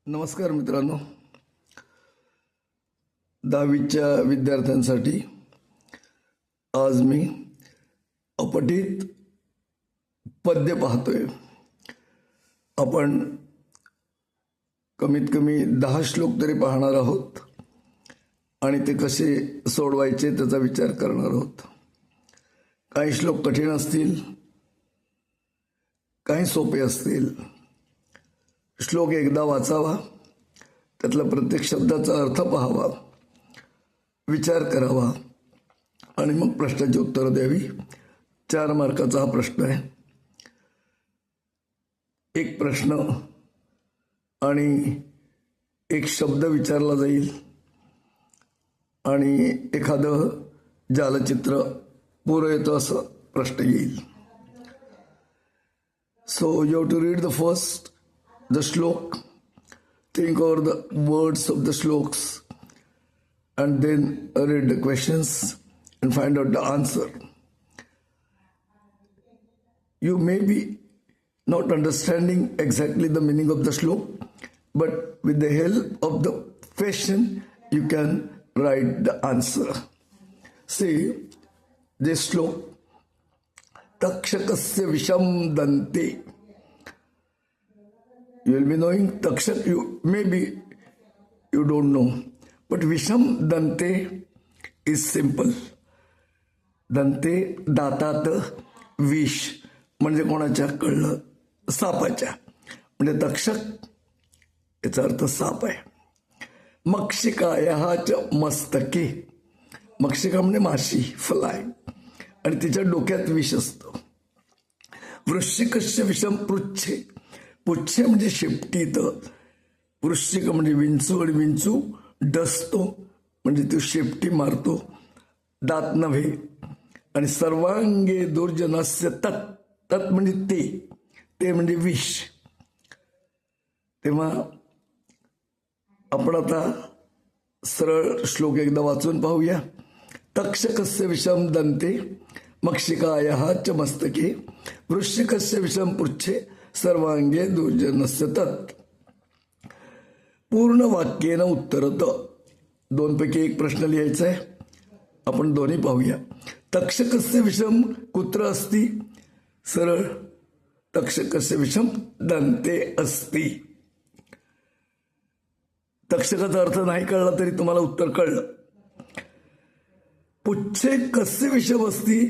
नमस्कार मित्रांनो, 10वीच्या विद्यार्थ्यांसाठी आज मी अपठित पद्य पाहतोय. आपण कमीत कमी 10 श्लोक तरी पाहणार आहोत आणि ते कसे सोडवायचे त्याचा विचार करणार आहोत. काही श्लोक कठीण असतील, काही सोपे असतील. श्लोक एकदा वाचावा, त्यातला प्रत्येक शब्दाचा अर्थ पाहावा, विचार करावा आणि मग प्रश्नाची उत्तरं द्यावी. 4 मार्काचा हा प्रश्न आहे. एक प्रश्न आणि एक शब्द विचारला जाईल आणि एखादं जालचित्र पुरं येतं असं प्रश्न येईल. So you have to read the first the shlok, think over the words of the shloks, and then read the questions and find out the answer. You may be not understanding exactly the meaning of the shlok, but with the help of the question, you can write the answer. See, this shlok, takshakasya visham dante. You will be knowing Takshak, maybe you don't know. But Visham Dante is simple. Dante दातात विष म्हणजे कोणाच्या कळलं? सापाच्या. म्हणजे तक्षक याचा अर्थ साप आहे. मक्षिकायाच मस्तके. मक्षिका म्हणजे माशी, फ्लाय, आणि तिच्या डोक्यात विष असतं. वृश्चिकस्य विषम पृच्छे. पुच्छे म्हणजे शेपटीत. वृश्चिक म्हणजे विंचू, आणि विंचू डसतो म्हणजे तो शेपटी मारतो, दात नव्हे. आणि सर्वांगे दुर्जनस्य तत्. तत् म्हणजे ते म्हणजे विष. तेव्हा आपण आता सरळ श्लोक एकदा वाचून पाहूया. तक्षकस्य विषम दंते, मक्षिकायाः च मस्तके, वृश्चिकस्य विषम पुच्छे, सर्वांगे दुर्जनस्य तत्. पूर्ण वाक्येनं उत्तरत. 2 पैकी एक प्रश्न लिहायचा आहे. आपण दोन्ही पाहूया. तक्षकस्य विषम कुत्र अस्ति? सरळ तक्षकस्य विषम दंते अस्ति. तक्षकाचा अर्थ नाही कळला तरी तुम्हाला उत्तर कळलं. पुच्छे कस्य विषम अस्ति.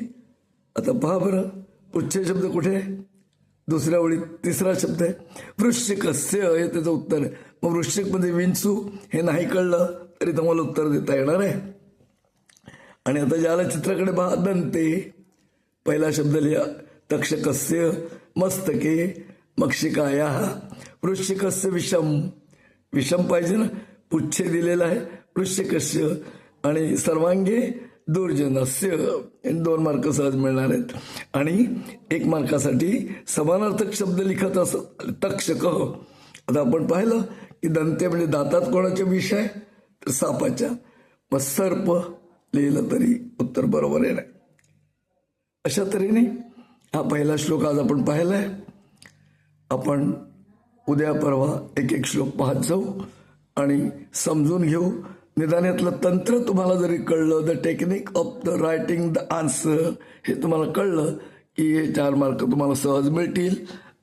आता पहा बरं, पुच्छे शब्द कुठे? दुसऱ्या ओळीत. तिसरा शब्द आहे वृश्चिकस्य, हे त्याचं उत्तर आहे. मग वृश्चिक मध्ये विंचू हे नाही कळलं तरी तुम्हाला उत्तर देता येणार आहे. आणि आता जालचित्राकडे पहा. दंते, पहिला शब्द लिहा. तक्षकस्य मस्तके, मक्षिकायाः, वृश्चिकस्य विषम. विषम पाहिजे ना. पुच्छे दिलेला आहे वृश्चिकस्य, आणि सर्वांगे दुर्जनस्य. 2 मार्क सहज मिळणार आहेत. आणि 1 मार्कासाठी समानार्थक शब्द लिखत असत तक्षक. आता आपण पाहिलं की दंते म्हणजे दातात कोणाचे विष आहे? तर सापाच्या. मग सर्प लिहिलं तरी उत्तर बरोबर आहे. अशा तऱ्हेने हा पहिला श्लोक आज आपण पाहिलाय. आपण उद्या परवा एक श्लोक पाहत जाऊ आणि समजून घेऊ. निदान यातलं तंत्र तुम्हाला जरी कळलं, the technique of the writing the answer, हे तुम्हाला कळलं की हे 4 मार्क तुम्हाला सहज मिळतील.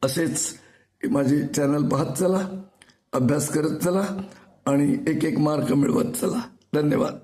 असेच माझे चॅनल पाहत चला, अभ्यास करत चला आणि एक मार्क मिळवत चला. धन्यवाद.